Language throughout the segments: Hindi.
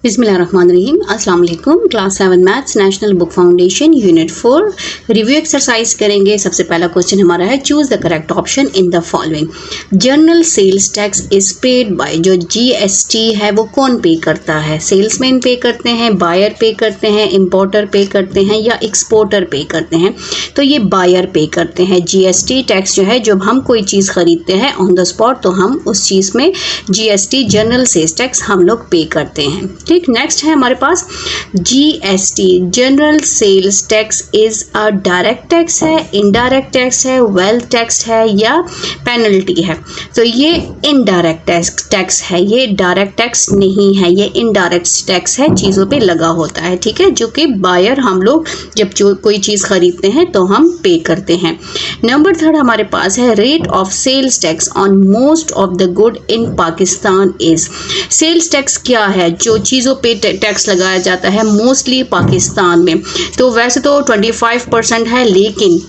बिस्मिल्लाहिर्रहमानिर्रहीम। अस्सलाम वालेकुम। Class 7 maths national book foundation unit 4 review exercise करेंगे। सबसे पहला क्वेश्चन हमारा है, choose the correct option in the following. General sales tax is paid by, जो जीएसटी है वो कौन पे करता है? सेल्समैन पे करते हैं, बायर पे करते हैं, इंपोर्टर पे करते हैं या एक्सपोर्टर पे करते हैं? तो ये बायर पे करते हैं। जीएसटी टैक्स जो है, जब हम कोई चीज़ खरीदते हैं ऑन द स्पॉट तो हम उस चीज़ में जीएसटी जनरल सेल्स टैक्स हम लोग पे करते हैं। ठीक, नेक्स्ट है हमारे पास GST general sales tax is a direct tax है, इनडायरेक्ट टैक्स है, वेल्थ टैक्स है या पेनल्टी है? तो ये इनडायरेक्ट टैक्स है, ये डायरेक्ट टैक्स नहीं है, ये इनडायरेक्ट टैक्स है, चीज़ों पे लगा होता है। ठीक है, जो कि बायर हम लोग जब जो कोई चीज़ खरीदते हैं तो हम पे करते हैं। नंबर 3 हमारे पास है, rate of sales tax on most of the good in Pakistan is. Sales tax क्या है जो चीज़ों पे टैक्स लगाया जाता है मोस्टली पाकिस्तान में? तो वैसे तो 25% है, लेकिन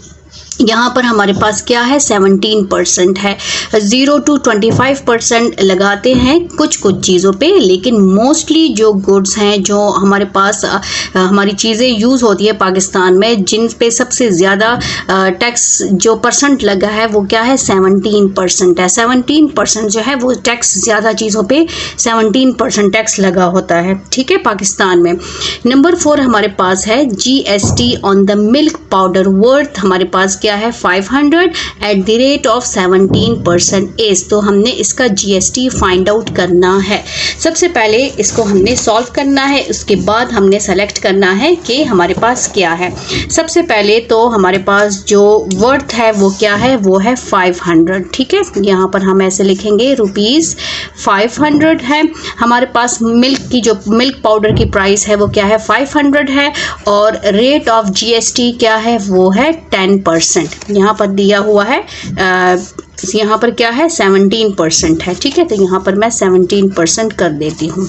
यहाँ पर हमारे पास क्या है, 17% है। 0 to 25% लगाते हैं कुछ कुछ चीज़ों पे, लेकिन मोस्टली जो गुड्स हैं, जो हमारे पास हमारी चीज़ें यूज़ होती है पाकिस्तान में, जिन पे सबसे ज़्यादा टैक्स जो परसेंट लगा है वो क्या है, 17% है। 17% जो है वो टैक्स, ज़्यादा चीज़ों पे 17% टैक्स लगा होता है। ठीक है, पाकिस्तान में। नंबर 4 हमारे पास है, GST on the milk powder worth हमारे पास क्या है, 500 eight the rate of 17% is. तो हमने इसका जीएसटी फाइंड आउट करना है। सबसे पहले इसको हमने सॉल्व करना है, उसके बाद हमने सेलेक्ट करना है कि हमारे पास क्या है। सबसे पहले तो हमारे पास जो वर्थ है वो क्या है, वो है 500। ठीक है, यहाँ पर हम ऐसे लिखेंगे ₹500 है। हमारे पास मिल्क की, जो मिल्क पाउडर की प्राइस है वो क्या है, 500 है, और रेट ऑफ जीएसटी क्या है, वो है 10%। यहाँ पर दिया हुआ है, यहाँ पर क्या है, 17% है। ठीक है, तो यहाँ पर मैं 17% कर देती हूँ।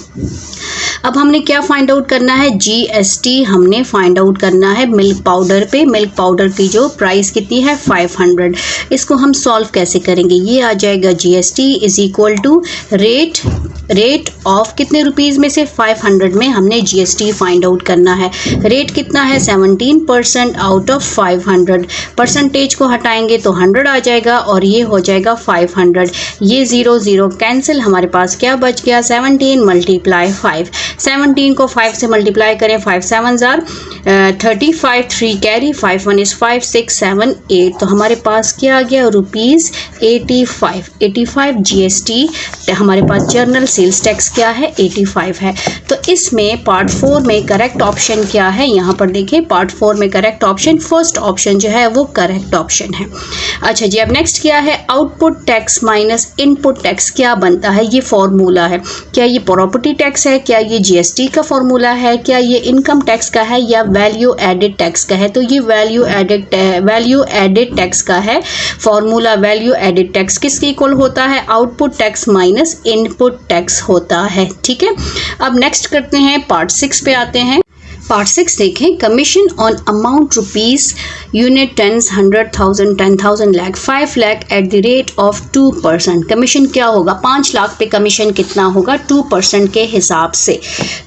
अब हमने क्या फाइंड आउट करना है, जीएसटी हमने फाइंड आउट करना है मिल्क पाउडर पे। मिल्क पाउडर की जो प्राइस कितनी है, 500। इसको हम सॉल्व कैसे करेंगे, ये आ जाएगा GST is equal to rate of कितने रुपीज़ में से, 500 में हमने जीएसटी फाइंड आउट करना है। रेट कितना है, 17% आउट ऑफ 500। परसेंटेज को हटाएंगे तो 100 आ जाएगा और ये हो जाएगा 500। ये 0 0 कैंसिल, हमारे पास क्या बच गया, 17 मल्टीप्लाई 5। 17 को 5 से मल्टीप्लाई करें, 5 7 जार 35, 3 कैरी, 5 1 इज 5 6 7 8। तो हमारे पास क्या आ गया, ₹85 जीएसटी। हमारे पास जर्नल सेल्स टैक्स क्या है, 85 है। तो इसमें पार्ट 4 में करेक्ट ऑप्शन क्या है, यहाँ पर देखिए पार्ट 4 में करेक्ट ऑप्शन, फर्स्ट ऑप्शन जो है वो करेक्ट ऑप्शन है। अच्छा जी, अब नेक्स्ट क्या है, output tax minus input tax क्या बनता है, ये फॉर्मूला है। क्या ये प्रॉपर्टी टैक्स है, क्या ये जीएसटी का फॉर्मूला है, क्या ये इनकम टैक्स का है या वैल्यू एडेड टैक्स का है? तो ये वैल्यू एडेड टैक्स का है फॉर्मूला। वैल्यू एडेड टैक्स किसके इक्वल होता है, output tax minus input tax होता है। ठीक है, अब नेक्स्ट करते हैं, पार्ट 6 पे आते हैं। पार्ट 6 देखें, commission on amount rupees unit, 10, 100,000, 10,000, lakh, 5 lakh eight the rate of 2%। Commission क्या होगा, 5 लाख पे कमीशन कितना होगा, 2% के हिसाब से।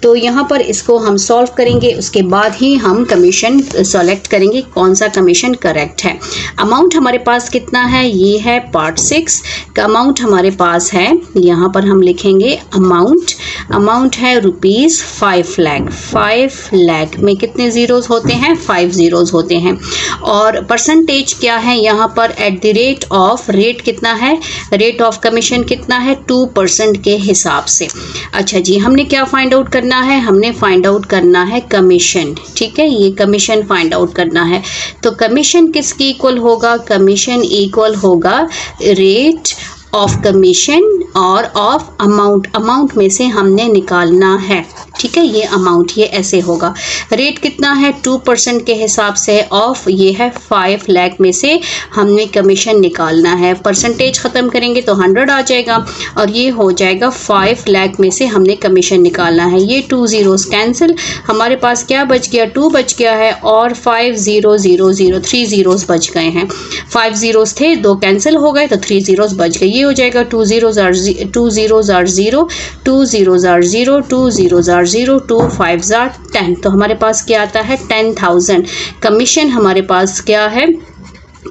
तो यहाँ पर इसको हम सॉल्व करेंगे, उसके बाद ही हम कमीशन सेलेक्ट करेंगे कौन सा कमीशन करेक्ट है। अमाउंट हमारे पास कितना है, ये है पार्ट 6 का अमाउंट हमारे पास है। यहाँ पर हम लिखेंगे अमाउंट है ₹5 लाख। 5 लाख में कितने जीरोस होते हैं, 5 जीरोस होते हैं। और परसेंटेज क्या है यहाँ पर, eight the rate of, rate कितना है, रेट ऑफ कमीशन कितना है, 2% के हिसाब से। अच्छा जी, हमने क्या फाइंड आउट करना है, हमने फाइंड आउट करना है कमीशन। ठीक है, ये कमीशन फाइंड आउट करना है। तो कमीशन किसकी इक्वल होगा, कमीशन इक्वल होगा रेट ऑफ कमीशन और ऑफ अमाउंट में से हमने निकालना है। ठीक है, ये अमाउंट ये ऐसे होगा, रेट कितना है 2% के हिसाब से, ऑफ ये है 5 लाख में से हमने कमीशन निकालना है। परसेंटेज ख़त्म करेंगे तो 100 आ जाएगा और ये हो जाएगा 5 लाख में से हमने कमीशन निकालना है। ये 2 zeros कैंसिल, हमारे पास क्या बच गया, 2 बच गया है और 5 0 0 0 3 zeros बच गए हैं। 5 zeros थे, 2 कैंसिल हो गए तो 3 zeros बच गए। ये ये हो जाएगा 2 zeros are 0, 2 zeros are 0, 2 zeros are 0, 2 zeros are 0, 2 5s are 10। तो हमारे पास क्या आता है 10,000। कमीशन हमारे पास क्या है,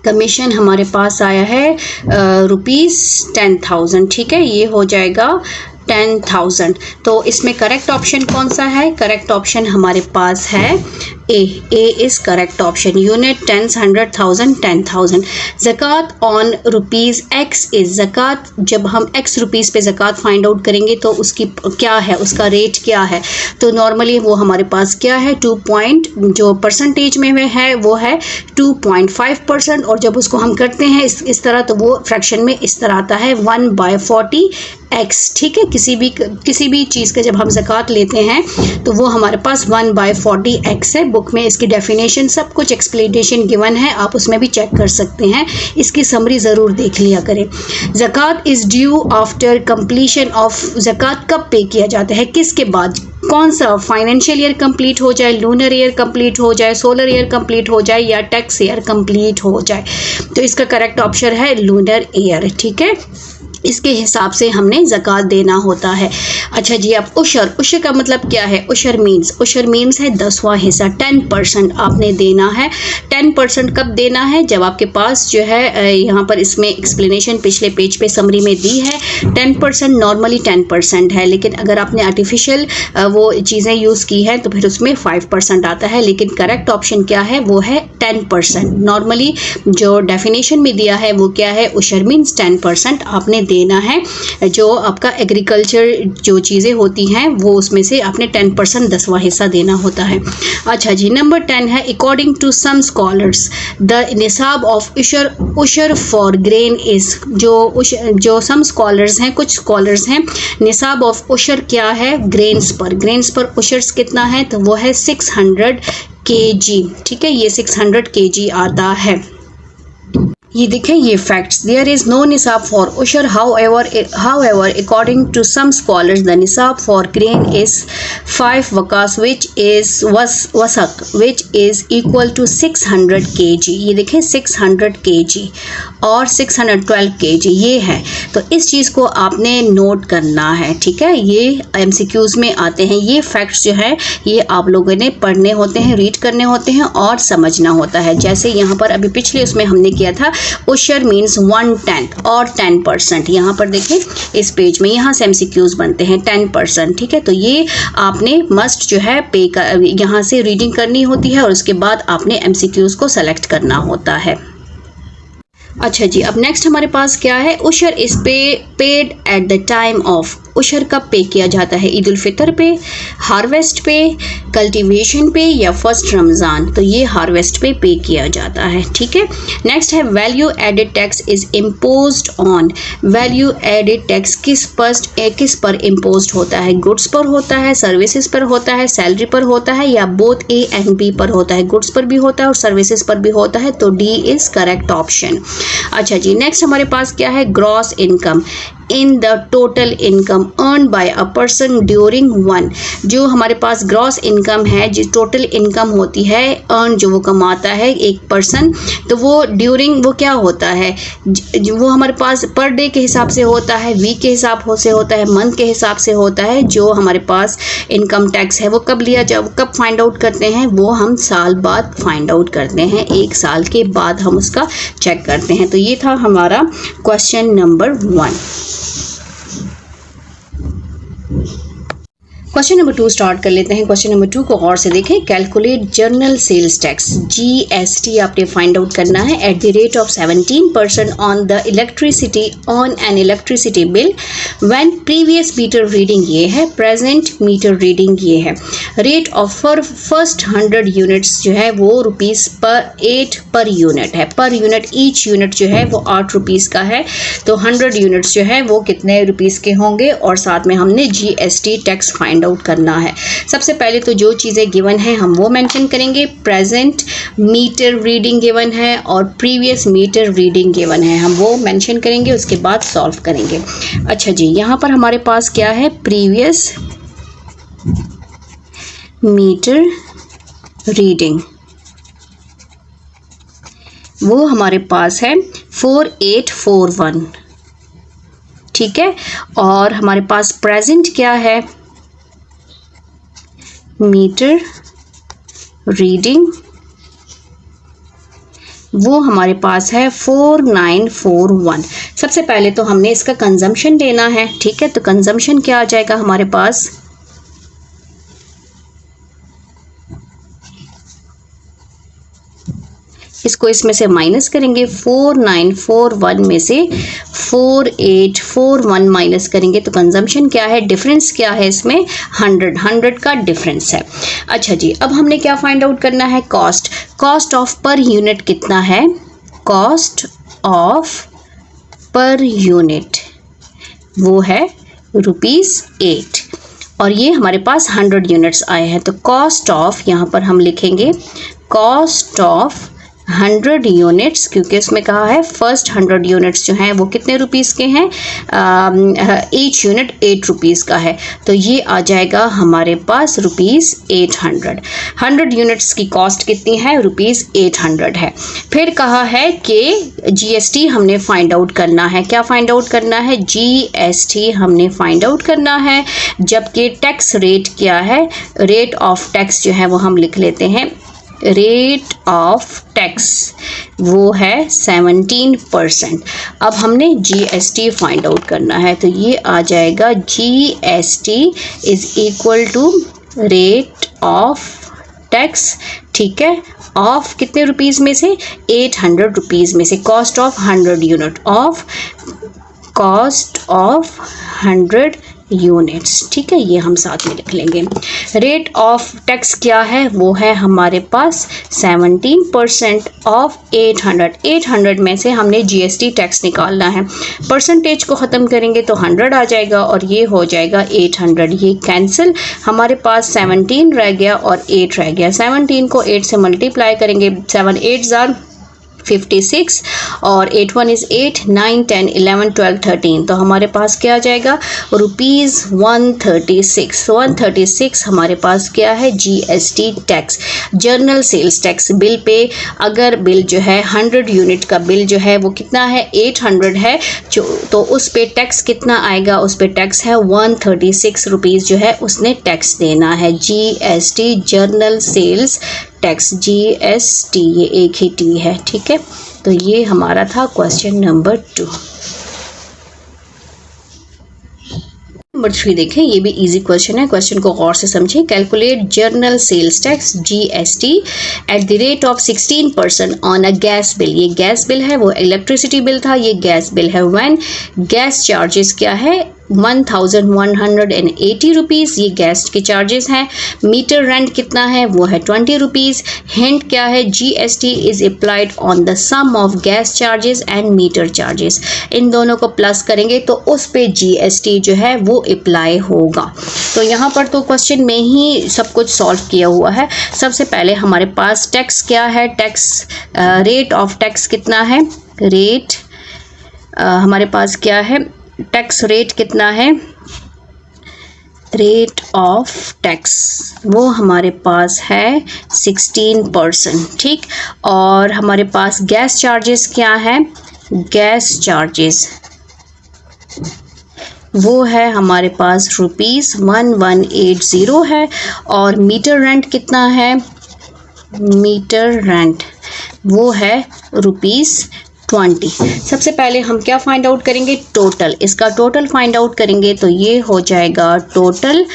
कमीशन हमारे पास आया है ₹10,000। ठीक है, ये हो जाएगा 10,000। तो इसमें करेक्ट ऑप्शन कौन सा है, करेक्ट ऑप्शन हमारे पास है A is correct option. Unit, tens, 100,000, 10,000। ज़कात ऑन रुपीज़ एक्स इज, ज़कात जब हम एक्स रुपीज़ पे ज़कात फाइंड आउट करेंगे तो उसकी क्या है, उसका रेट क्या है। तो नॉर्मली वो हमारे पास क्या है 2 पॉइंट, जो परसेंटेज में है वो है 2.5%। और जब उसको हम करते हैं इस तरह तो वो फ्रैक्शन में इस तरह आता है 1/40x। ठीक है, किसी भी चीज़ का जब हम ज़कात लेते हैं तो वो हमारे पास 1/40x है। बुक में इसकी डेफिनेशन सब कुछ एक्सप्लेनेशन गिवन है, आप उसमें भी चेक कर सकते हैं। इसकी समरी ज़रूर देख लिया करें। ज़कात is due after completion of, ज़कात कब पे किया जाता है, किसके बाद, कौन सा, फाइनेंशियल ईयर कंप्लीट हो जाए, लूनर ईयर कंप्लीट हो जाए, सोलर ईयर कंप्लीट हो जाए या टैक्स ईयर कंप्लीट हो जाए। तो इसका करेक्ट ऑप्शन है लूनर ईयर। ठीक है, इसके हिसाब से हमने ज़कात देना होता है। अच्छा जी, अब उशर, उशर का मतलब क्या है, उशर मीन्स है 10वां हिस्सा, 10% आपने देना है। 10% कब देना है, जब आपके पास जो है यहाँ पर इसमें एक्सप्लेनेशन पिछले पेज पे समरी में दी है। 10% नॉर्मली 10% है, लेकिन अगर आपने आर्टिफिशियल वो चीज़ें यूज़ की है तो फिर उसमें 5% आता है, लेकिन करेक्ट ऑप्शन क्या है, वो है 10%। नॉर्मली जो डेफिनेशन में दिया है वो क्या है, उशर मीन्स 10% आपने देना है। जो आपका एग्रीकल्चर जो चीज़ें होती हैं वो उसमें से आपने 10% 10वां हिस्सा देना होता है। अच्छा जी, नंबर 10 है, according to some scholars the निसाब ऑफ उशर फॉर ग्रेन इज, जो सम स्कॉलर्स हैं, कुछ स्कॉलर्स हैं, निसाब ऑफ उशर क्या है, ग्रेन्स पर उशर्स कितना है, तो वो है 600 kg। ठीक है, ये 600 kg आता है। ये देखें ये फैक्ट्स, देयर इज नो निसाब फॉर उशर, however according to some scholars the निसाब फॉर ग्रेन इज 5 वकास विच इज वसक which is equal to 600 kg। ये देखें 600 kg और 612 kg ये है। तो इस चीज़ को आपने नोट करना है। ठीक है, ये MCQs में आते हैं। ये फैक्ट्स जो है ये आप लोगों ने पढ़ने होते हैं, रीड करने होते हैं और समझना होता है। जैसे यहाँ पर अभी पिछले उसमें हमने किया था, उशर मीन्स 1/10 और 10%। यहाँ पर देखें इस पेज में यहाँ से MCQs बनते हैं 10%। ठीक है, तो ये आपने मस्ट जो है पे का यहाँ से रीडिंग करनी होती है और उसके बाद आपने MCQs को सेलेक्ट करना होता है। अच्छा जी, अब नेक्स्ट हमारे पास क्या है, उशर is paid at the time of, उशर कब पे किया जाता है, ईद उल फितर पे, हार्वेस्ट पे, कल्टीवेशन पे या फर्स्ट रमज़ान। तो ये हार्वेस्ट पे किया जाता है। ठीक है, नेक्स्ट है value added tax is imposed on, value added tax किस पर इम्पोज्ड होता है, गुड्स पर होता है, सर्विसेज पर होता है, सैलरी पर होता है या बोथ A and B पर होता है, गुड्स पर भी होता है और सर्विसेज पर भी होता है। तो D इज करेक्ट ऑप्शन। अच्छा जी, नेक्स्ट हमारे पास क्या है, gross income in the total income earn by a person during one, जो हमारे पास ग्रॉस इनकम है, जो टोटल इनकम होती है, अर्न जो वो कमाता है एक पर्सन, तो वो ड्यूरिंग वो क्या होता है, वो हमारे पास पर डे के हिसाब से होता है, वीक के हिसाब से होता है, मंथ के हिसाब से होता है। जो हमारे पास इनकम टैक्स है वो कब लिया जब कब फाइंड आउट करते हैं, वो हम साल बाद फाइंड आउट करते हैं, 1 साल के बाद हम उसका चेक करते हैं। तो ये था हमारा question number 1। Question number 2 start कर लेते हैं। क्वेश्चन नंबर 2 को गौर से देखें। Calculate general sales tax GST आपने फाइंड आउट करना है at the rate of 17% on the electricity on an electricity bill when previous meter reading ये है, प्रेजेंट मीटर रीडिंग ये है। रेट ऑफ फर्स्ट 100 यूनिट्स जो है वो ₹8 पर यूनिट है। पर यूनिट ईच यूनिट जो है वो 8 रुपीज़ का है। तो 100 यूनिट्स जो है वो कितने रुपीज़ के होंगे, और साथ में हमने GST टैक्स फाइंड आउट करना है। सबसे पहले तो जो चीज़ें गिवन है हम वो मेंशन करेंगे। प्रेजेंट मीटर रीडिंग गिवन है और प्रीवियस मीटर रीडिंग गिवन है, हम वो मेंशन करेंगे, उसके बाद सॉल्व करेंगे। अच्छा जी, यहाँ पर हमारे पास क्या है, प्रीवियस मीटर रीडिंग, वो हमारे पास है 4841। ठीक है। और हमारे पास प्रेजेंट क्या है, मीटर रीडिंग, वो हमारे पास है 4941। सबसे पहले तो हमने इसका कंजम्पशन लेना है, ठीक है। तो कंजम्पशन क्या आ जाएगा हमारे पास, इसको इसमें से माइनस करेंगे, 4941 में से 4841 माइनस करेंगे तो कंजम्पशन क्या है, डिफरेंस क्या है इसमें, 100 का डिफरेंस है। अच्छा जी, अब हमने क्या फाइंड आउट करना है, कॉस्ट ऑफ पर यूनिट कितना है, कॉस्ट ऑफ पर यूनिट वो है ₹8 और ये हमारे पास 100 यूनिट्स आए हैं। तो कॉस्ट ऑफ, यहाँ पर हम लिखेंगे कॉस्ट ऑफ 100 यूनिट्स, क्योंकि उसमें कहा है फर्स्ट 100 यूनिट्स जो हैं वो कितने रुपीस के हैं, ईच यूनिट 8 रुपीस का है। तो ये आ जाएगा हमारे पास ₹800। 100 यूनिट्स की कॉस्ट कितनी है, ₹800 है। फिर कहा है कि जीएसटी हमने फाइंड आउट करना है। क्या फाइंड आउट करना है, जीएसटी हमने फाइंड आउट करना है। जबकि टैक्स रेट क्या है, रेट ऑफ टैक्स जो है वो हम लिख लेते हैं, रेट ऑफ टैक्स वो है 17%। अब हमने जीएसटी फाइंड आउट करना है, तो ये आ जाएगा GST is equal to rate of tax, ठीक है, ऑफ कितने रुपीस में से, 800 रुपीस में से, cost of 100 unit, of cost of 100 units, ठीक है। ये हम साथ में लिख लेंगे। रेट ऑफ टैक्स क्या है, वो है हमारे पास 17% ऑफ 800 में से हमने जीएसटी टैक्स निकालना है। परसेंटेज को ख़त्म करेंगे तो 100 आ जाएगा और ये हो जाएगा 800, ये कैंसिल, हमारे पास 17 रह गया और 8 रह गया। 17 को 8 से मल्टीप्लाई करेंगे, 7 8 जार 56 और 8 1 इज 8, 9 10 11 12 13, तो हमारे पास क्या आ जाएगा, ₹136। 136 हमारे पास क्या है, GST tax. General sales tax bill पे, अगर बिल जो है 100 यूनिट का बिल जो है वो कितना है, 800 है, तो उस पे टैक्स कितना आएगा, उस पे टैक्स है 136 रुपीज़ जो है उसने टैक्स देना है। GST general sales tax, GST, ये एक ही टी है, ठीक है। तो ये हमारा था क्वेश्चन नंबर 2। नंबर 3 देखें, ये भी इजी क्वेश्चन है, क्वेश्चन को गौर से समझें। Calculate general sales tax GST at the rate of 16% on a gas bill. ये गैस बिल है, वो इलेक्ट्रिसिटी बिल था, ये गैस बिल है। व्हेन गैस चार्जेस क्या है, 1180 रुपीज़, ये गैस के चार्जेस हैं। मीटर रेंट कितना है, वो है 20 रुपीज़। हिंट क्या है, GST is applied on the sum of gas charges and meter charges. इन दोनों को प्लस करेंगे तो उस पे जीएसटी जो है वो अप्लाई होगा। तो यहाँ पर तो क्वेश्चन में ही सब कुछ सॉल्व किया हुआ है। सबसे पहले हमारे पास टैक्स क्या है, टैक्स रेट ऑफ टैक्स कितना है, रेट हमारे पास क्या है, टैक्स रेट कितना है, रेट ऑफ टैक्स वो हमारे पास है 16%, ठीक। और हमारे पास गैस चार्जेस क्या है, गैस चार्जेस वो है हमारे पास ₹1180 है। और मीटर रेंट कितना है, मीटर रेंट वो है ₹20। सबसे पहले हम क्या फाइंड आउट करेंगे, टोटल, इसका टोटल फाइंड आउट करेंगे तो ये हो जाएगा, टोटल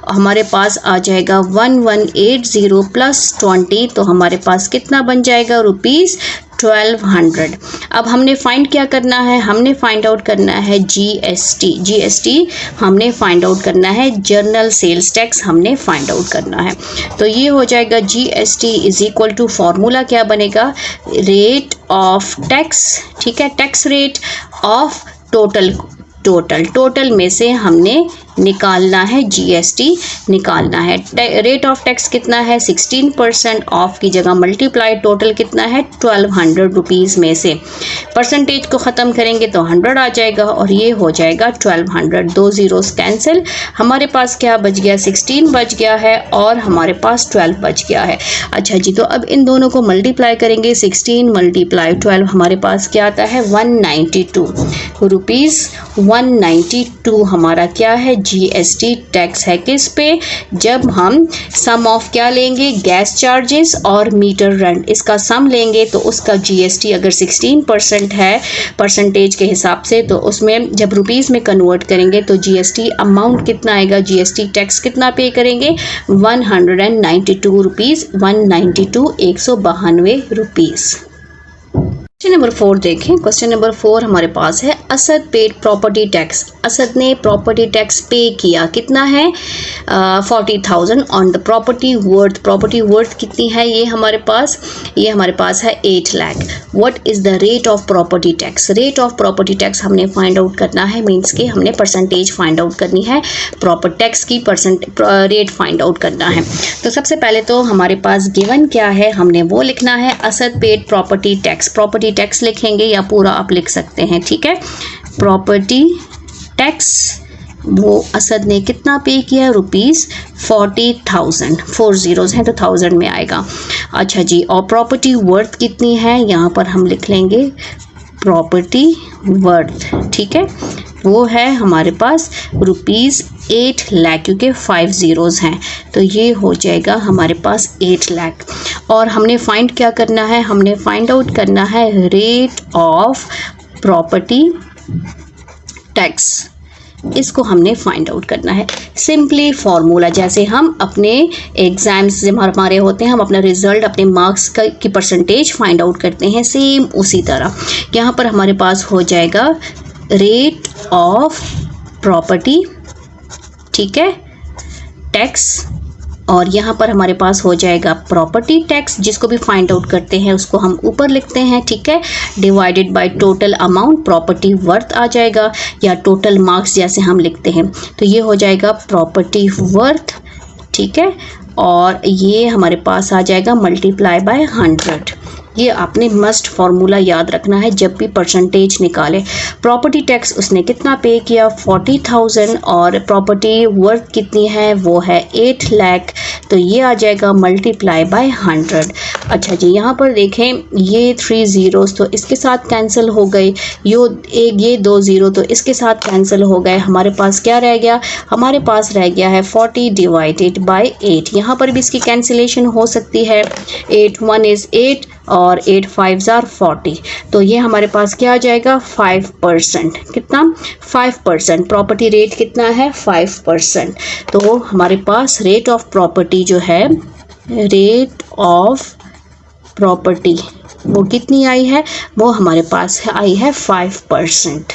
हमारे पास आ जाएगा 1180 प्लस 20, तो हमारे पास कितना बन जाएगा, ₹1200। अब हमने फाइंड क्या करना है, हमने फाइंड आउट करना है जीएसटी, जीएसटी हमने फाइंड आउट करना है, जर्नल सेल्स टैक्स हमने फाइंड आउट करना है। तो ये हो जाएगा GST is equal to, formula क्या बनेगा, रेट ऑफ टैक्स, ठीक है, टैक्स रेट ऑफ टोटल में से हमने निकालना है, जीएसटी निकालना है। रेट ऑफ टैक्स कितना है 16%, ऑफ की जगह मल्टीप्लाई, टोटल कितना है 1200 रुपीज़ में से परसेंटेज को ख़त्म करेंगे तो 100 आ जाएगा और ये हो जाएगा 1200, 2 ज़ीरोस कैंसिल, हमारे पास क्या बच गया 16 बच गया है और हमारे पास 12 बच गया है। अच्छा जी, तो अब इन दोनों को मल्टीप्लाई करेंगे, 16 मल्टीप्लाई 12 हमारे पास क्या आता है 192 रुपीज़। 192 हमारा क्या है जीएसटी टैक्स है किस पे, जब हम सम ऑफ क्या लेंगे गैस चार्जेस और मीटर रेंट, इसका सम लेंगे तो उसका जीएसटी अगर 16% है परसेंटेज के हिसाब से, तो उसमें जब रुपीस में कन्वर्ट करेंगे तो जीएसटी अमाउंट कितना आएगा, जीएसटी टैक्स कितना पे करेंगे 192 रुपीज़, 192 192 रुपीज़। क्वेश्चन नंबर 4 देखें। क्वेश्चन नंबर 4 हमारे पास है Asad paid property tax. Asad ने प्रॉपर्टी टैक्स पे किया, कितना है 40,000 on the property worth. Property worth कितनी है ये हमारे पास है 8 lakh. What is the rate of property tax. Rate of property tax हमने फाइंड आउट करना है, मीन्स कि हमने परसेंटेज फाइंड आउट करनी है, प्रॉपर टैक्स की रेट फाइंड आउट करना है। तो सबसे पहले तो हमारे पास गिवन क्या है, हमने वो लिखना है Asad paid property tax. Property tax लिखेंगे या पूरा आप लिख सकते हैं, ठीक है। प्रॉपर्टी टैक्स वो असद ने कितना पे किया रुपीज़ 40,000, 4 ज़ीरोज़ हैं तो 1000 में आएगा। अच्छा जी, और प्रॉपर्टी वर्थ कितनी है, यहाँ पर हम लिख लेंगे प्रॉपर्टी वर्थ, ठीक है, वो है हमारे पास रुपीज़ 8 लाख, क्योंकि 5 ज़ीरोज़ हैं तो ये हो जाएगा हमारे पास 8 लाख। और हमने फाइंड क्या करना है, हमने फाइंड आउट करना है रेट ऑफ प्रॉपर्टी टैक्स, इसको हमने फाइंड आउट करना है। सिंपली फॉर्मूला, जैसे हम अपने एग्जाम्स जब हमारे होते हैं, हम अपना रिजल्ट अपने मार्क्स की परसेंटेज फाइंड आउट करते हैं, सेम उसी तरह यहाँ पर हमारे पास हो जाएगा रेट ऑफ प्रॉपर्टी, ठीक है, टैक्स, और यहाँ पर हमारे पास हो जाएगा प्रॉपर्टी टैक्स, जिसको भी फाइंड आउट करते हैं उसको हम ऊपर लिखते हैं, ठीक है, divided by total amount, property worth आ जाएगा, या टोटल मार्क्स जैसे हम लिखते हैं, तो ये हो जाएगा प्रॉपर्टी वर्थ, ठीक है, और ये हमारे पास आ जाएगा मल्टीप्लाई बाय 100। ये आपने मस्ट फार्मूला याद रखना है जब भी परसेंटेज निकाले। प्रॉपर्टी टैक्स उसने कितना पे किया 40,000 और प्रॉपर्टी वर्थ कितनी है वो है 8 लाख, तो ये आ जाएगा मल्टीप्लाई बाय 100। अच्छा जी, यहाँ पर देखें ये 3 ज़ीरोज़ तो इसके साथ कैंसिल हो गए, ये 2 ज़ीरो तो इसके साथ कैंसिल हो गए, हमारे पास क्या रह गया, हमारे पास रह गया है 40 डिवाइडेड बाय 8। यहाँ पर भी इसकी कैंसिलेशन हो सकती है, 8 1 इज़ 8 और 8 5 ज़ार 40, तो ये हमारे पास क्या आ जाएगा 5%, कितना 5%, प्रॉपर्टी रेट कितना है 5%। तो हमारे पास रेट ऑफ प्रॉपर्टी जो है, रेट ऑफ प्रॉपर्टी वो कितनी आई है, वो हमारे पास आई है 5%।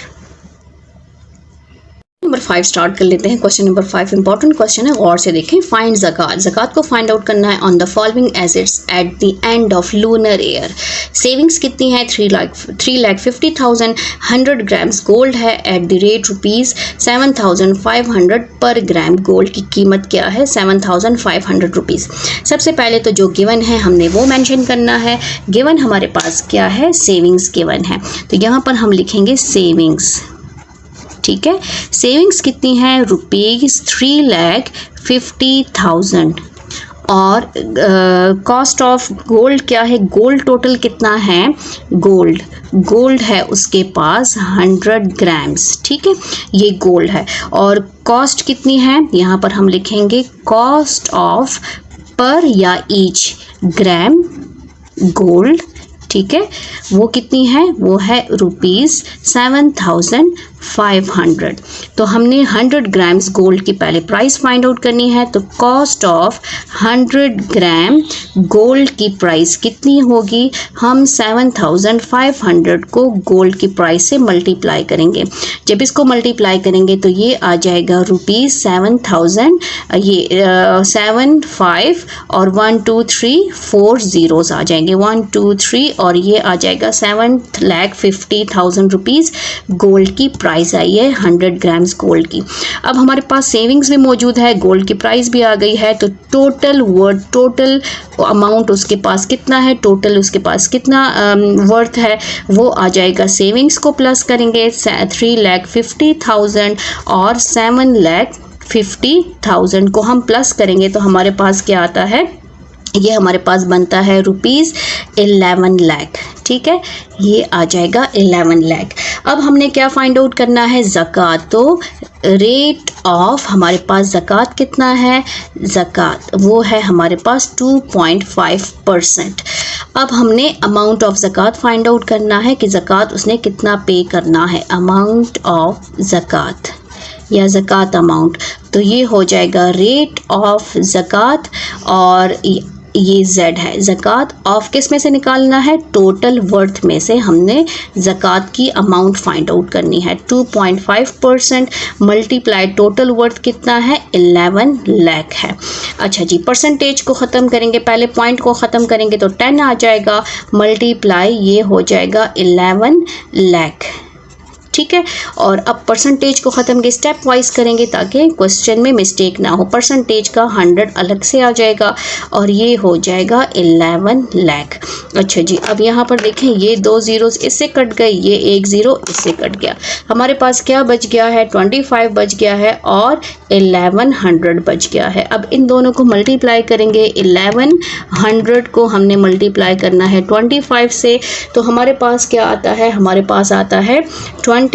नंबर 5 स्टार्ट कर लेते हैं। क्वेश्चन नंबर 5 इंपॉर्टेंट क्वेश्चन है, गौर से देखें। फाइंड ज़कात। ज़कात को फाइंड आउट करना है on the following assets at the end of lunar year. Savings कितनी है 3,50,000। 100 ग्राम्स गोल्ड है एट द रेट रुपीज़ 7,500 पर ग्राम। गोल्ड की कीमत क्या है 7,500 रुपीज़। सबसे पहले तो जो गिवन है हमने वो मेंशन करना है। गिवन हमारे पास क्या है, सेविंग्स गिवन है, तो यहाँ पर हम लिखेंगे सेविंग्स, ठीक है। सेविंग्स कितनी है रुपीज़ 3,50,000 और कॉस्ट ऑफ गोल्ड क्या है, गोल्ड टोटल कितना है, गोल्ड है उसके पास 100 ग्राम्स, ठीक है, ये गोल्ड है। और कॉस्ट कितनी है, यहाँ पर हम लिखेंगे कॉस्ट ऑफ पर या ईच ग्राम गोल्ड, ठीक है, वो कितनी है, वो है रुपीज़ 7,500। तो हमने 100 ग्राम्स गोल्ड की पहले प्राइस फाइंड आउट करनी है, तो कॉस्ट ऑफ 100 ग्राम गोल्ड की प्राइस कितनी होगी, हम 7,500 को गोल्ड की प्राइस से मल्टीप्लाई करेंगे। जब इसको मल्टीप्लाई करेंगे तो ये आ जाएगा रुपीज़ 7,000, ये 7,5 और 1 2 3 4 ज़ीरोज़ आ जाएंगे, 1 2 3 और ये आ जाएगा 7,50,000 रुपीज़ गोल्ड की प्राइस। प्राइस आई है 100 ग्राम्स गोल्ड की। अब हमारे पास सेविंग्स भी मौजूद है, गोल्ड की प्राइस भी आ गई है, तो टोटल अमाउंट उसके पास कितना है, टोटल उसके पास कितना वर्थ है वो आ जाएगा। सेविंग्स को प्लस करेंगे 3,50,000 और 7,50,000 को हम प्लस करेंगे तो हमारे पास क्या आता है, ये हमारे पास बनता है ₹11 लाख। ठीक है, ये आ जाएगा 11 लाख। अब हमने क्या फाइंड आउट करना है, ज़कात। तो रेट ऑफ हमारे पास ज़कात कितना है, ज़कात वो है हमारे पास 2.5%। अब हमने अमाउंट ऑफ ज़कात फाइंड आउट करना है कि ज़कात उसने कितना पे करना है, अमाउंट ऑफ ज़कात या ज़कात अमाउंट। तो ये हो जाएगा रेट ऑफ ज़कात और ये Z है। ज़कात ऑफ किस में से निकालना है, टोटल वर्थ में से हमने ज़कात की अमाउंट फाइंड आउट करनी है। 2.5% मल्टीप्लाई टोटल वर्थ कितना है, 11 लाख है। अच्छा जी, परसेंटेज को ख़त्म करेंगे, पहले पॉइंट को ख़त्म करेंगे तो 10 आ जाएगा, मल्टीप्लाई ये हो जाएगा 11 लाख। ठीक है, और अब परसेंटेज को ख़त्म के स्टेप वाइज करेंगे ताकि क्वेश्चन में मिस्टेक ना हो। परसेंटेज का 100 अलग से आ जाएगा और ये हो जाएगा 11 लाख। अच्छा जी, अब यहाँ पर देखें ये 2 ज़ीरोज़ इससे कट गए, ये 1 ज़ीरो इससे कट गया, हमारे पास क्या बच गया है, 25 बच गया है और 1100 बच गया है। अब इन दोनों को मल्टीप्लाई करेंगे, 1100 को हमने मल्टीप्लाई करना है 25 से, तो हमारे पास क्या आता है, हमारे पास आता है 25,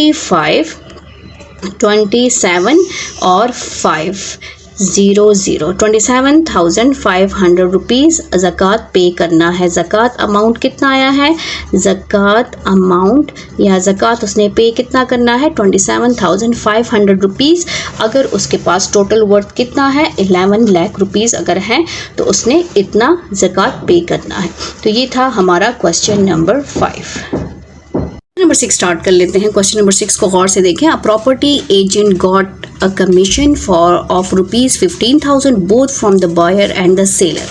27 और 5 0 0 27,500 रुपीज़ ज़कात पे करना है। ज़कात अमाउंट कितना आया है, ज़कात अमाउंट या ज़कात उसने पे कितना करना है, 27,500 रुपीज़। अगर उसके पास टोटल वर्थ कितना है, 11 लाख रुपीज़ अगर है तो उसने इतना ज़कात पे करना है। तो ये था हमारा क्वेश्चन नंबर 5। नंबर 6 स्टार्ट कर लेते हैं। क्वेश्चन नंबर 6 को गौर से देखें। A property agent got a commission for of ₹15,000 both from the buyer and the seller.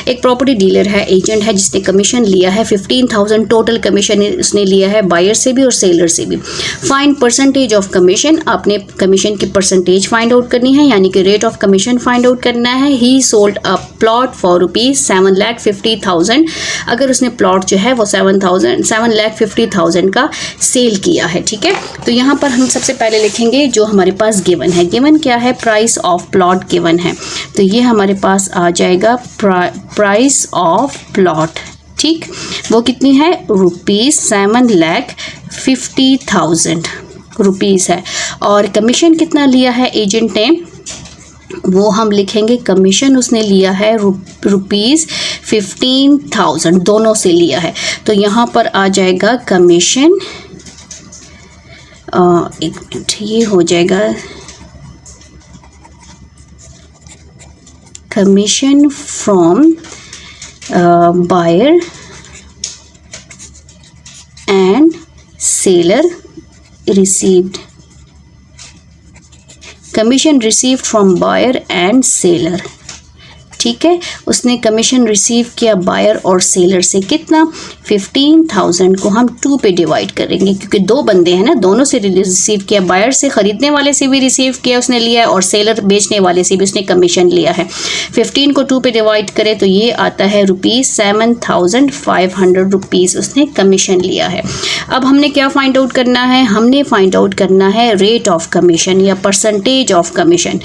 एक प्रॉपर्टी डीलर है, एजेंट है, जिसने कमीशन लिया है 15,000 टोटल कमीशन उसने लिया है बायर से भी और सेलर से भी। फाइंड परसेंटेज ऑफ कमीशन, आपने कमीशन की परसेंटेज फाइंड आउट करनी है, यानी कि rate of commission find out करना है। ही सोल्ड अ प्लॉट फॉर ₹7,50,000। अगर उसने प्लॉट जो है वो 7,50,000 का सेल किया है। ठीक है, तो यहाँ पर हम सबसे पहले लिखेंगे जो हमारे पास गिवन है। गिवन क्या है, प्राइस ऑफ प्लॉट गिवन है, तो ये हमारे पास आ जाएगा प्राइस ऑफ प्लॉट। ठीक, वो कितनी है, ₹7,50,000 रुपीज़ है। और कमीशन कितना लिया है एजेंट ने, वो हम लिखेंगे कमीशन उसने लिया है ₹15,000, दोनों से लिया है। तो यहाँ पर आ जाएगा कमीशन, एक मिनट, ये हो जाएगा commission from buyer and seller received, commission received from buyer and seller. ठीक है, उसने कमीशन रिसीव किया बायर और सेलर से कितना, 15,000 को हम 2 पे डिवाइड करेंगे, क्योंकि दो बंदे हैं ना, दोनों से रिसीव किया, बायर से ख़रीदने वाले से भी रिसीव किया उसने लिया है और सेलर बेचने वाले से भी उसने कमीशन लिया है। 15 को 2 पे डिवाइड करें तो ये आता है ₹7,500 रुपीज़ उसने कमीशन लिया है। अब हमने क्या फाइंड आउट करना है, हमने फाइंड आउट करना है रेट ऑफ कमीशन या परसेंटेज ऑफ कमीशन।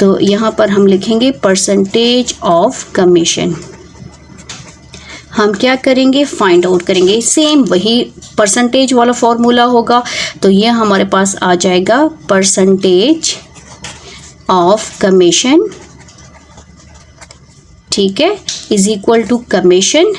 तो यहाँ पर हम लिखेंगे परसेंटेज ऑफ कमीशन। हम क्या करेंगे, फाइंड आउट करेंगे, सेम वही परसेंटेज वाला फॉर्मूला होगा। तो ये हमारे पास आ जाएगा परसेंटेज ऑफ कमीशन, ठीक है, is equal to commission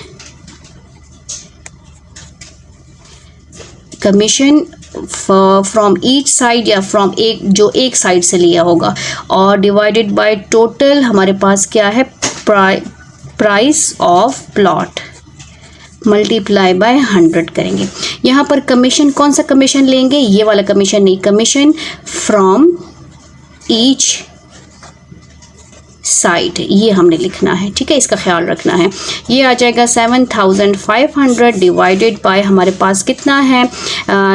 from each side या फ्रॉम जो एक साइड से लिया होगा, और डिवाइडेड बाय टोटल हमारे पास क्या है, price of plot multiply by 100 करेंगे। यहाँ पर कमीशन कौन सा कमीशन लेंगे, ये वाला कमीशन नहीं, कमीशन फ्रॉम ईच साइड, ये हमने लिखना है, ठीक है, इसका ख्याल रखना है। ये आ जाएगा 7,500 डिवाइडेड बाय हमारे पास कितना है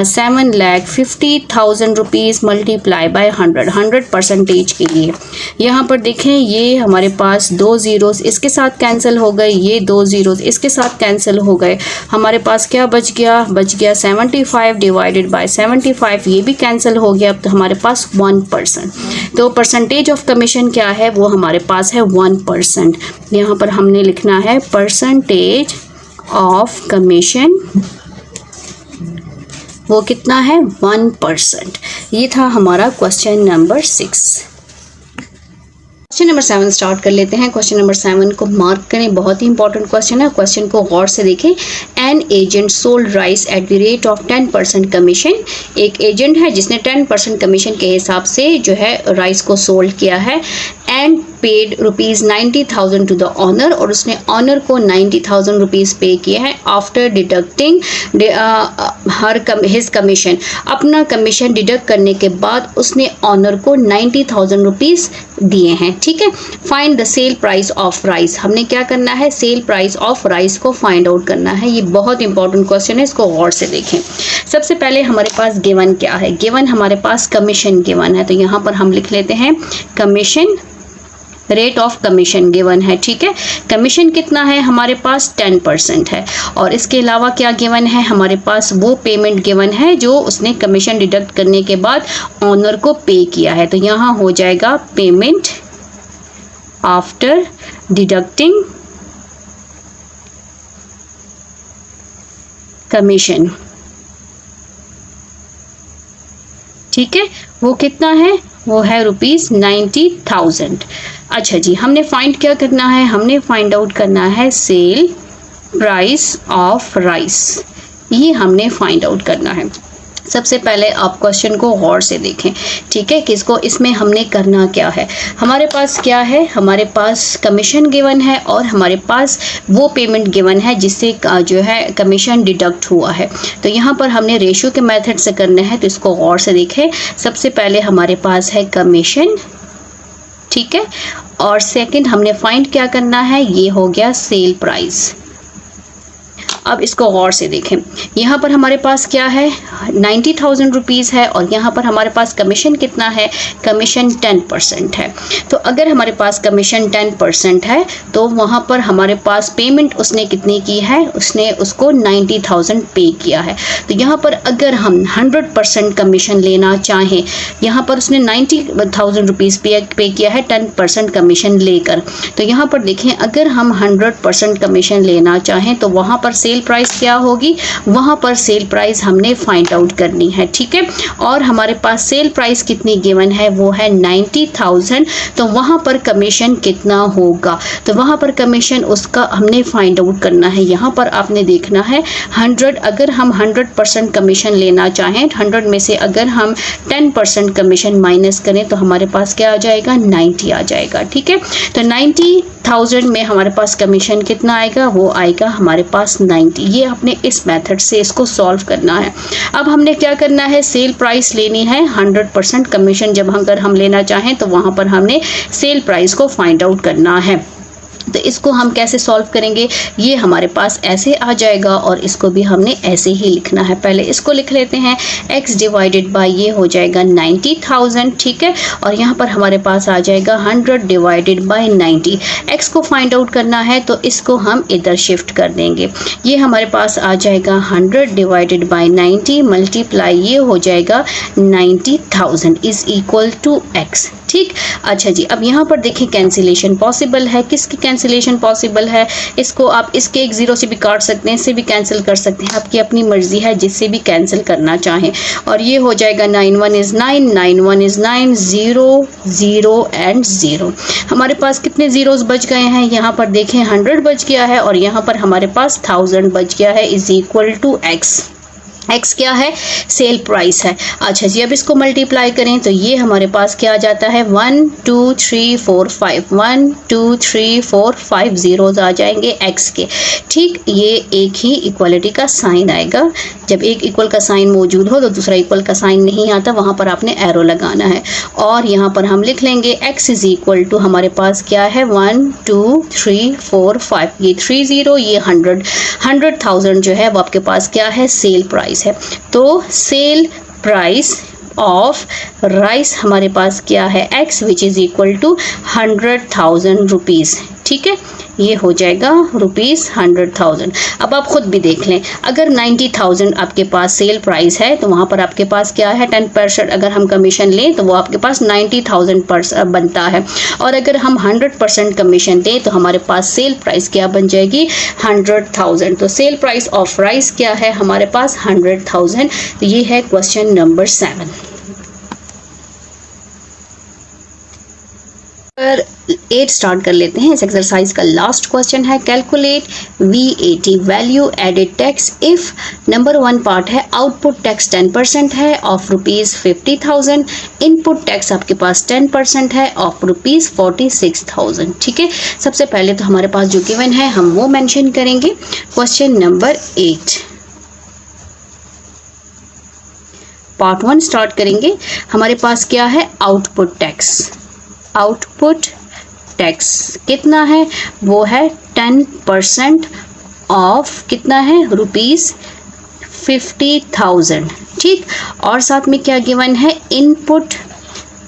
7,50,000 रुपीज़ मल्टीप्लाई बाय 100% के लिए। यहाँ पर देखें ये हमारे पास 2 ज़ीरोज़ इसके साथ कैंसिल हो गए, ये 2 ज़ीरोज़ इसके साथ कैंसिल हो गए, हमारे पास क्या बच गया 75 डिवाइडेड बाय 75, ये भी कैंसिल हो गया। अब तो हमारे पास 1%, तो परसेंटेज ऑफ कमीशन क्या है वो हमारे पास है 1%। यहाँ पर हमने लिखना है परसेंटेज ऑफ कमीशन, वो कितना है 1%। ये था हमारा question number 6। Question number 7 start कर लेते हैं। क्वेश्चन नंबर 7 को मार्क करें, बहुत ही इंपॉर्टेंट क्वेश्चन है। क्वेश्चन को गौर से देखें। An agent sold rice eight the rate of 10% commission. एक एजेंट है जिसने 10% कमीशन के हिसाब से जो है राइस को सोल्ड किया है। And paid ₹90,000 to the owner, और उसने ऑनर को 90,000 रुपीज़ पे किया है आफ्टर डिडक्टिंग हिज कमीशन। अपना कमीशन डिडक्ट करने के बाद उसने ऑनर को 90,000 रुपीज़ दिए हैं, ठीक है। Find the sale price of rice. हमने क्या करना है, सेल प्राइस ऑफ राइस को फाइंड आउट करना है। ये बहुत इंपॉर्टेंट क्वेश्चन है, इसको गौर से देखें। सबसे पहले हमारे पास गिवन क्या है, गिवन हमारे पास कमीशन गिवन है, तो यहाँ पर हम लिख लेते हैं commission, rate of commission given है, ठीक है। कमीशन कितना है हमारे पास 10% है, और इसके अलावा क्या गिवन है हमारे पास, वो पेमेंट गिवन है जो उसने कमीशन डिडक्ट करने के बाद ऑनर को पे किया है। तो यहाँ हो जाएगा पेमेंट आफ्टर डिडक्टिंग कमीशन, ठीक है। वो कितना है, वो है ₹90,000। अच्छा जी, हमने फाइंड क्या करना है, हमने फाइंड आउट करना है सेल प्राइस ऑफ राइस, ये हमने फाइंड आउट करना है। सबसे पहले आप क्वेश्चन को गौर से देखें, ठीक है, किसको इसमें हमने करना क्या है। हमारे पास क्या है, हमारे पास कमीशन गिवन है और हमारे पास वो पेमेंट गिवन है जिससे जो है कमीशन डिडक्ट हुआ है। तो यहाँ पर हमने रेशियो के मेथड से करना है, तो इसको गौर से देखें। सबसे पहले हमारे पास है कमीशन, ठीक है, और सेकंड हमने फाइंड क्या करना है, ये हो गया सेल प्राइस। अब इसको गौर से देखें, यहाँ पर हमारे पास क्या है 90,000 रुपीज़ है, और यहाँ पर हमारे पास कमीशन कितना है, कमीशन 10% है। तो अगर हमारे पास कमीशन 10% है तो वहाँ पर हमारे पास पेमेंट उसने कितनी की है, उसने उसको 90,000 पे किया है। तो यहाँ पर अगर हम 100% कमीशन लेना चाहें, यहाँ पर उसने 90,000 रुपीज़ पे किया है 10% कमीशन लेकर। तो यहाँ पर देखें, अगर हम 100% कमीशन लेना चाहें तो वहाँ पर सेल प्राइस क्या होगी, वहाँ पर सेल प्राइस हमने फाइंड आउट करनी है, ठीक है। और हमारे पास सेल प्राइस कितनी गिवन है, वो है 90,000। तो वहाँ पर कमीशन कितना होगा, तो वहाँ पर कमीशन उसका हमने फाइंड आउट करना है। यहाँ पर आपने देखना है 100, अगर हम 100% कमीशन लेना चाहें, 100 में से अगर हम 10% कमीशन माइनस करें तो हमारे पास क्या आ जाएगा, 90 आ जाएगा, ठीक है। तो 90,000 में हमारे पास कमीशन कितना आएगा, वो आएगा हमारे पास 90। ये अपने इस मेथड से इसको सॉल्व करना है। अब हमने क्या करना है, सेल प्राइस लेनी है 100% कमीशन जब अगर हम लेना चाहें तो वहाँ पर हमने सेल प्राइस को फाइंड आउट करना है। तो इसको हम कैसे सॉल्व करेंगे, ये हमारे पास ऐसे आ जाएगा, और इसको भी हमने ऐसे ही लिखना है। पहले इसको लिख लेते हैं, x डिवाइडेड बाय ये हो जाएगा 90,000, ठीक है, और यहाँ पर हमारे पास आ जाएगा 100 डिवाइडेड बाय 90। x को फाइंड आउट करना है तो इसको हम इधर शिफ्ट कर देंगे। ये हमारे पास आ जाएगा 100 डिवाइडेड बाय 90 मल्टीप्लाई ये हो जाएगा 90,000 इज इक्वल टू x, ठीक। अच्छा जी, अब यहाँ पर देखें कैंसिलेशन पॉसिबल है। किसकी कैंसिलेशन पॉसिबल है, इसको आप इसके एक 0 से भी काट सकते हैं, इससे भी कैंसिल कर सकते हैं, आपकी अपनी मर्जी है जिससे भी कैंसिल करना चाहें। और ये हो जाएगा 9 1 is 9, 9 1 is 9, 0 0 एंड 0। हमारे पास कितने ज़ीरोज़ बच गए हैं, यहाँ पर देखें 100 बच गया है, और यहाँ पर हमारे पास 1000 बच गया है, is equal to x। X क्या है, सेल प्राइस है। अच्छा जी, अब इसको मल्टीप्लाई करें तो ये हमारे पास क्या आ जाता है 1 2 3 4 5, 1 2 3 4 5 zeros आ जाएंगे एक्स के। ठीक, ये एक ही इक्वलिटी का साइन आएगा। जब एक इक्वल का साइन मौजूद हो तो दूसरा इक्वल का साइन नहीं आता, वहाँ पर आपने एरो लगाना है। और यहाँ पर हम लिख लेंगे एक्स इज इक्वल टू हमारे पास क्या है 1 2 3 4 5, ये 30, ये 100,000 जो है वो आपके पास क्या है, सेल प्राइस है। तो सेल प्राइस ऑफ राइस हमारे पास क्या है X, which is equal to 100,000 rupees. ठीक है, ये हो जाएगा रुपीज़ 100,000। अब आप खुद भी देख लें, अगर 90,000 आपके पास सेल प्राइस है तो वहाँ पर आपके पास क्या है 10% अगर हम कमीशन लें तो वो आपके पास 90,000 बनता है। और अगर हम 100% कमीशन दें तो हमारे पास सेल प्राइस क्या बन जाएगी 100,000। तो सेल प्राइस ऑफ राइस क्या है हमारे पास 100,000। तो ये है क्वेश्चन नंबर 7। 8 स्टार्ट कर लेते हैं। इस एक्सरसाइज का लास्ट क्वेश्चन है calculate VAT value added tax if number 1 part है आउटपुट टैक्स 10% है ऑफ रुपीज़ 50,000, इनपुट टैक्स आपके पास 10% है ऑफ रुपीज़ 46,000। ठीक है, सबसे पहले तो हमारे पास जो गिवन है हम वो मेंशन करेंगे। क्वेश्चन नंबर 8 पार्ट 1 स्टार्ट करेंगे। हमारे पास क्या है आउटपुट टैक्स। आउटपुट टैक्स कितना है, वो है 10% ऑफ कितना है रुपीज़ 50,000। ठीक, और साथ में क्या गिवन है इनपुट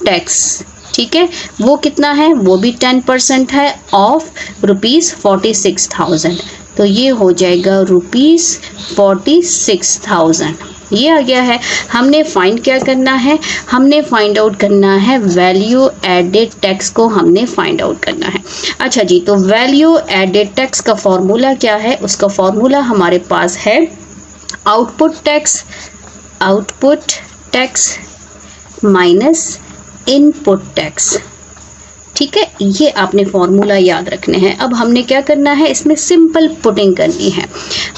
टैक्स। ठीक है, वो कितना है, वो भी 10% है ऑफ रुपीज़ 46,000। तो ये हो जाएगा रुपीज़ 46,000। ये आ गया है। हमने फाइंड क्या करना है, हमने फाइंड आउट करना है वैल्यू एडेड टैक्स को हमने फाइंड आउट करना है। अच्छा जी, तो वैल्यू एडेड टैक्स का फॉर्मूला क्या है, उसका फॉर्मूला हमारे पास है output tax minus input tax. ठीक है, ये आपने फॉर्मूला याद रखने हैं। अब हमने क्या करना है, इसमें सिंपल पुटिंग करनी है।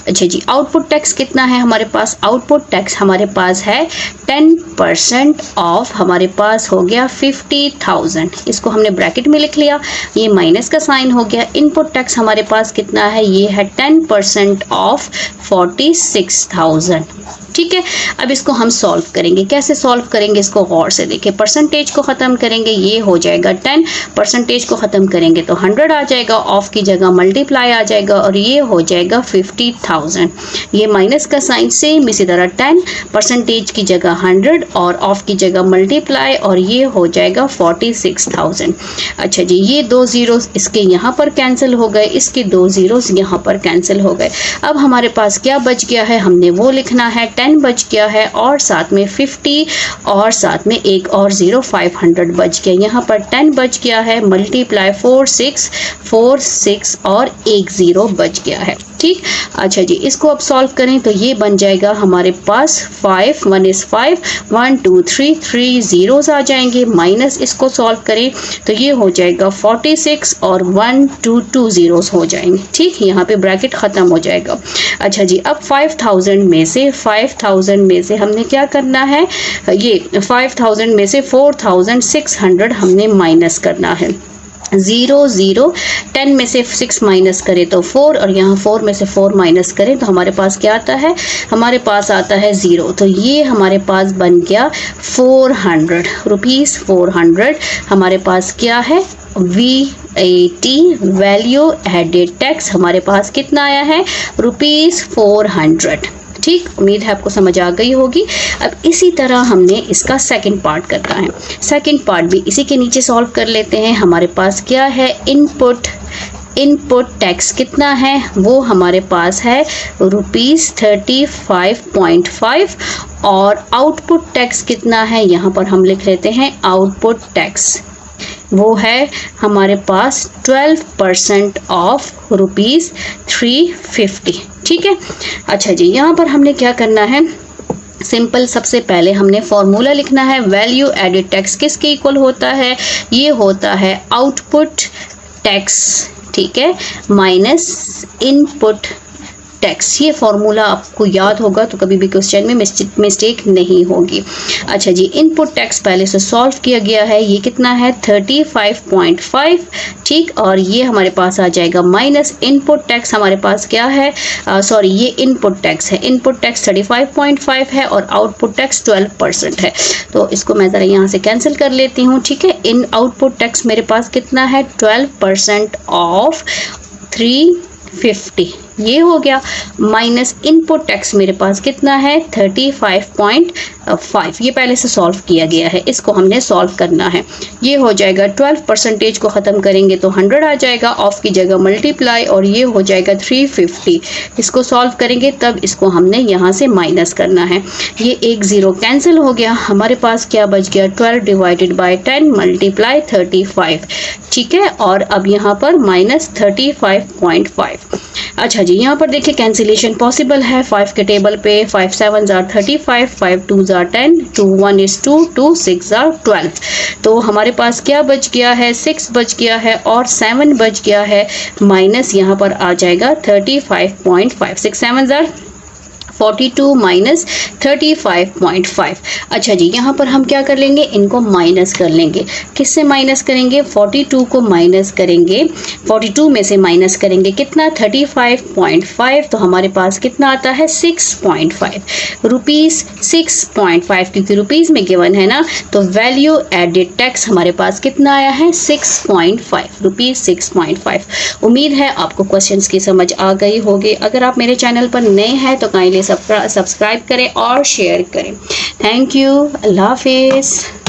अच्छा जी, आउटपुट टैक्स कितना है हमारे पास, आउटपुट टैक्स हमारे पास है 10% ऑफ हमारे पास हो गया 50,000। इसको हमने ब्रैकेट में लिख लिया, ये माइनस का साइन हो गया। इनपुट टैक्स हमारे पास कितना है, ये है 10% ऑफ 46,000। ठीक है, अब इसको हम सॉल्व करेंगे। कैसे सॉल्व करेंगे इसको गौर से देखें। परसेंटेज को ख़त्म करेंगे, ये हो जाएगा 10, परसेंटेज को ख़त्म करेंगे तो 100 आ जाएगा, ऑफ की जगह मल्टीप्लाई आ जाएगा और ये हो जाएगा 50,000। ये माइनस का साइन सेम इसी तरह 10, परसेंटेज की जगह 100 और ऑफ की जगह मल्टीप्लाई और ये हो जाएगा 46,000। अच्छा जी, ये 2 ज़ीरोस इसके यहाँ पर कैंसिल हो गए, इसके 2 ज़ीरोस यहाँ पर कैंसिल हो गए। अब हमारे पास क्या बच गया है, हमने वो लिखना है 10 बच गया है और साथ में 50 और साथ में एक और 0 500 बच गया। यहाँ पर 10 बच गया है, मल्टीप्लाई 4 6 और एक 0 बच गया है। ठीक, अच्छा जी, इसको अब सॉल्व करें तो ये बन जाएगा हमारे पास 5 1 is 5 1 2 3 zeros आ जाएंगे, माइनस इसको सॉल्व करें तो ये हो जाएगा 46 और 1 2 zeros हो जाएंगे। ठीक, यहाँ पे ब्रैकेट ख़त्म हो जाएगा। अच्छा जी, अब 5,000 में से हमने क्या करना है, ये 5,000 में से 4,600 हमने माइनस करना है। 0 0 10 में से 6 माइनस करें तो 4 और यहाँ 4 में से 4 माइनस करें तो हमारे पास क्या आता है, हमारे पास आता है 0। तो ये हमारे पास बन गया 400 रुपीज़। 400 हमारे पास क्या है VAT वैल्यू एडेड टैक्स हमारे पास कितना आया है रुपीज़ 400। ठीक, उम्मीद है आपको समझ आ गई होगी। अब इसी तरह हमने इसका सेकंड पार्ट करना है। सेकंड पार्ट भी इसी के नीचे सॉल्व कर लेते हैं। हमारे पास क्या है इनपुट टैक्स कितना है, वो हमारे पास है रुपीज़ 35.5 और आउटपुट टैक्स कितना है, यहाँ पर हम लिख लेते हैं आउटपुट टैक्स, वो है हमारे पास 12% ऑफ रुपीज़ 350। ठीक है, अच्छा जी, यहाँ पर हमने क्या करना है, सिंपल सबसे पहले हमने फॉर्मूला लिखना है। वैल्यू एडेड टैक्स किसके इक्वल होता है, ये होता है आउटपुट टैक्स। ठीक है, माइनस इनपुट टैक्स, ये फॉर्मूला आपको याद होगा तो कभी भी क्वेश्चन में मिस्टेक नहीं होगी। अच्छा जी, इनपुट टैक्स पहले से सॉल्व किया गया है, ये कितना है 35.5, ठीक, और ये हमारे पास आ जाएगा माइनस इनपुट टैक्स हमारे पास क्या है, सॉरी ये इनपुट टैक्स है, इनपुट टैक्स 35.5 है और आउटपुट टैक्स 12% है। तो इसको मैं ज़रा यहाँ से कैंसिल कर लेती हूँ, ठीक है। इन आउटपुट टैक्स मेरे पास कितना है 12% ऑफ 350, ये हो गया, माइनस इनपुट टैक्स मेरे पास कितना है 35.5, ये पहले से सॉल्व किया गया है, इसको हमने सॉल्व करना है। ये हो जाएगा 12% को ख़त्म करेंगे तो 100 आ जाएगा, ऑफ की जगह मल्टीप्लाई, और ये हो जाएगा 350। इसको सॉल्व करेंगे तब इसको हमने यहाँ से माइनस करना है। ये एक ज़ीरो कैंसिल हो गया, हमारे पास क्या बच गया 12 डिवाइडेड बाई 10 मल्टीप्लाई 35, ठीक है। और अब यहाँ पर माइनस 35.5। अच्छा जी, यहाँ पर देखिए कैंसिलेशन पॉसिबल है 5 के टेबल पे, 5 7 जार 35, 5 2 जार 10, 2 1 is 2, 2 6 जार 12। तो हमारे पास क्या बच गया है 6 बच गया है और 7 बच गया है, माइनस यहाँ पर आ जाएगा 35.5, 6 7 जार 42 माइनस 35.5। अच्छा जी, यहाँ पर हम क्या कर लेंगे, इनको माइनस कर लेंगे। किससे माइनस करेंगे, 42 को माइनस करेंगे, 42 में से माइनस करेंगे कितना 35.5, तो हमारे पास कितना आता है 6.5 रुपीज़, 6.5, क्योंकि रुपीज़ में गिवन है ना, तो वैल्यू एडेड टैक्स हमारे पास कितना आया है 6.5 रुपीज़, 6.5। उम्मीद है आपको क्वेश्चंस की समझ आ गई होगी। अगर आप मेरे चैनल पर नए हैं तो काइंडली सब्सक्राइब करें और शेयर करें। थैंक यू, अल्लाह हाफिज़।